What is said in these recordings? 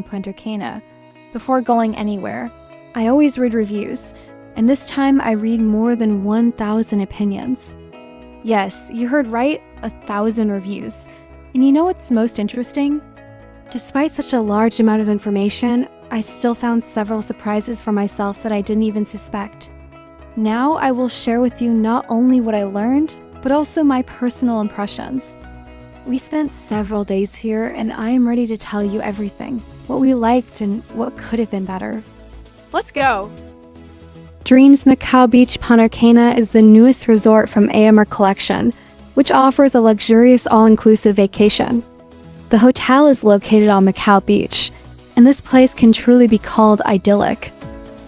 Punta Cana. Before going anywhere, I always read reviews, and this time I read more than 1,000 opinions. Yes, you heard right, 1,000 reviews. And you know what's most interesting? Despite such a large amount of information, I still found several surprises for myself that I didn't even suspect. Now I will share with you not only what I learned, but also my personal impressions. We spent several days here, and I am ready to tell you everything, what we liked and what could have been better. Let's go! Dreams Macao Beach Punta Cana is the newest resort from AMR Collection, which offers a luxurious all-inclusive vacation. The hotel is located on Macao Beach, and this place can truly be called idyllic.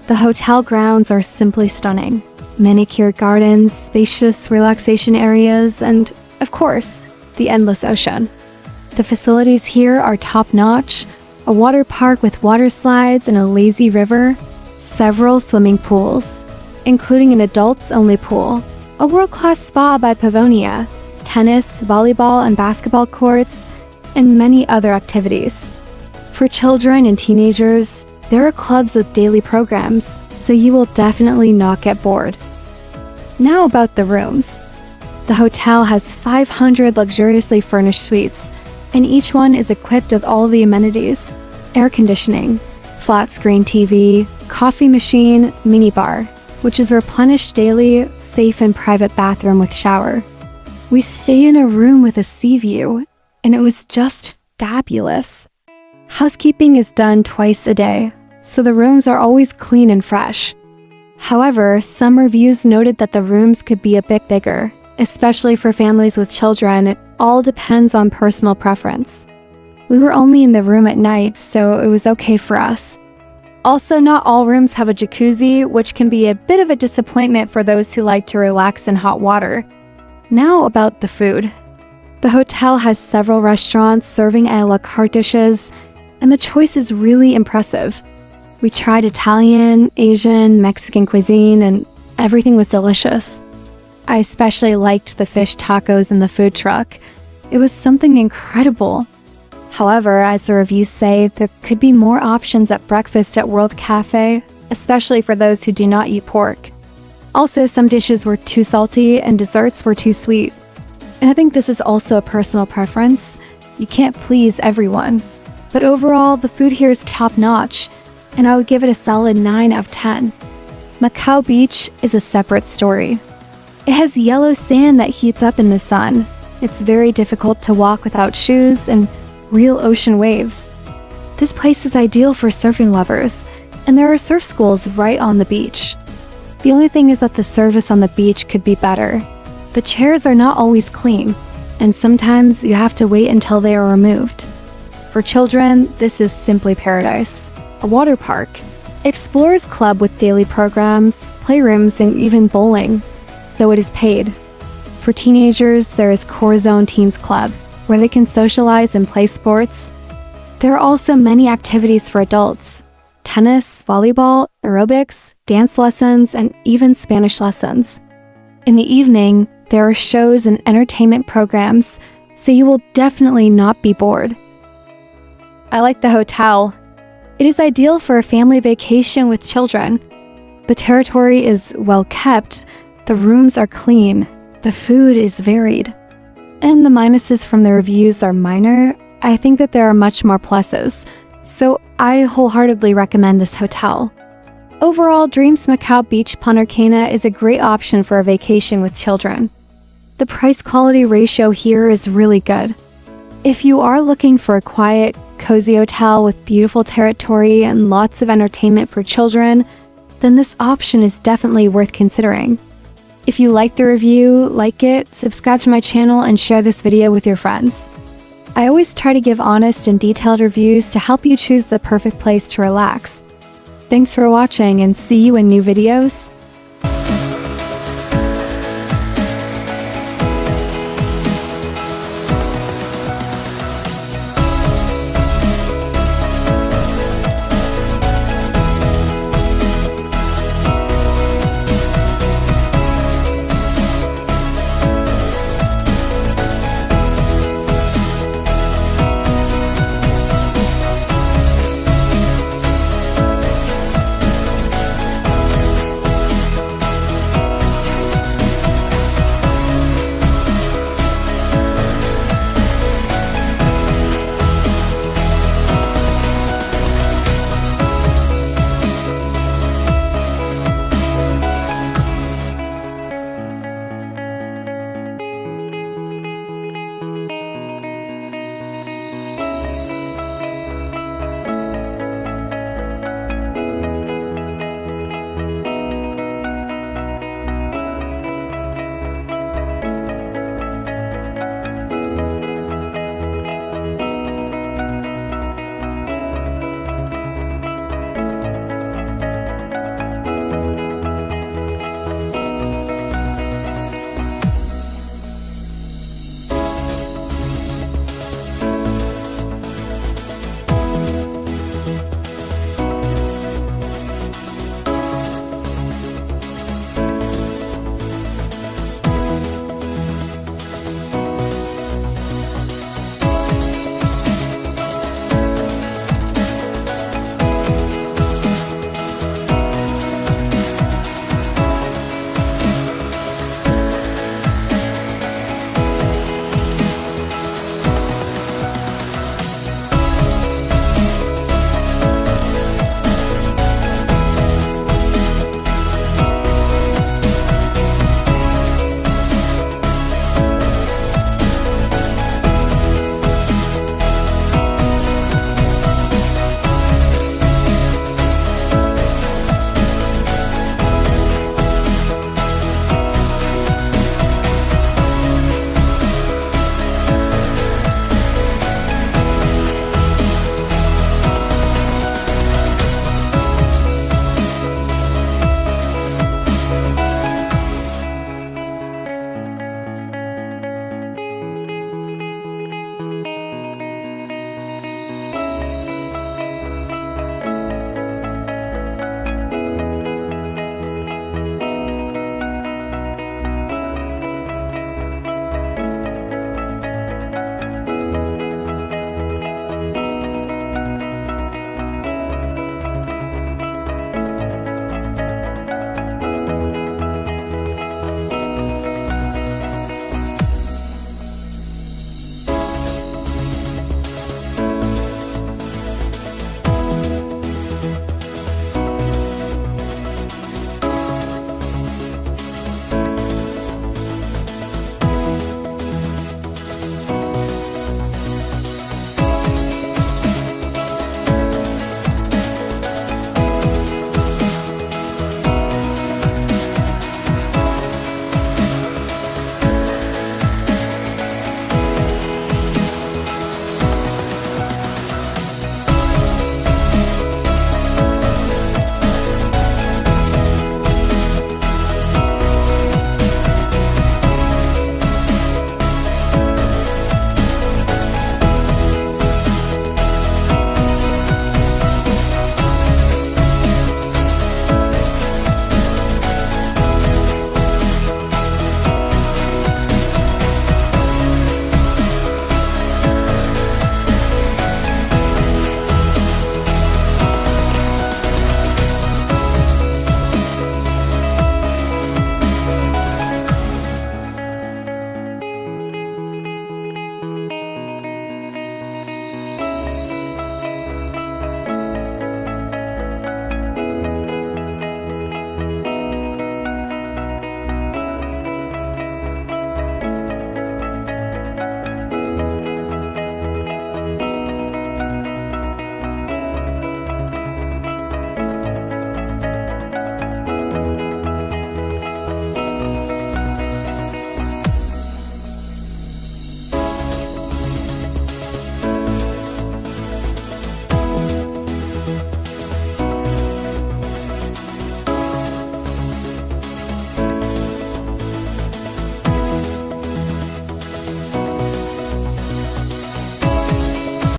The hotel grounds are simply stunning. Manicured gardens, spacious relaxation areas, and, of course, the endless ocean. The facilities here are top-notch, a water park with water slides and a lazy river, several swimming pools, including an adults-only pool, a world-class spa by Pavonia, tennis, volleyball, and basketball courts, and many other activities. For children and teenagers, there are clubs with daily programs, so you will definitely not get bored. Now about the rooms. The hotel has 500 luxuriously furnished suites, and each one is equipped with all the amenities: air conditioning, flat-screen TV, coffee machine, minibar, which is replenished daily, safe and private bathroom with shower. We stayed in a room with a sea view, and it was just fabulous. Housekeeping is done twice a day, so the rooms are always clean and fresh. However, some reviews noted that the rooms could be a bit bigger, especially for families with children. It all depends on personal preference. We were only in the room at night, so it was okay for us. Also, not all rooms have a jacuzzi, which can be a bit of a disappointment for those who like to relax in hot water. Now about the food. The hotel has several restaurants serving a la carte dishes, and the choice is really impressive. We tried Italian, Asian, Mexican cuisine, and everything was delicious. I especially liked the fish tacos in the food truck. It was something incredible. However, as the reviews say, there could be more options at breakfast at World Cafe, especially for those who do not eat pork. Also, some dishes were too salty and desserts were too sweet. And I think this is also a personal preference. You can't please everyone. But overall, the food here is top-notch, and I would give it a solid 9 out of 10. Macao Beach is a separate story. It has yellow sand that heats up in the sun. It's very difficult to walk without shoes and real ocean waves. This place is ideal for surfing lovers, and there are surf schools right on the beach. The only thing is that the service on the beach could be better. The chairs are not always clean, and sometimes you have to wait until they are removed. For children, this is simply paradise. A water park, explorers club with daily programs, playrooms, and even bowling, though it is paid. For teenagers, there is Core Zone Teens Club, where they can socialize and play sports. There are also many activities for adults: tennis, volleyball, aerobics, dance lessons, and even Spanish lessons. In the evening, there are shows and entertainment programs, so you will definitely not be bored. I like the hotel. It is ideal for a family vacation with children. The territory is well kept, the rooms are clean, the food is varied. And the minuses from the reviews are minor. I think that there are much more pluses, so I wholeheartedly recommend this hotel. Overall, Dreams Macao Beach Punta Cana is a great option for a vacation with children. The price-quality ratio here is really good. If you are looking for a quiet, cozy hotel with beautiful territory and lots of entertainment for children, then this option is definitely worth considering. If you liked the review, like it, subscribe to my channel, and share this video with your friends. I always try to give honest and detailed reviews to help you choose the perfect place to relax. Thanks for watching, and see you in new videos.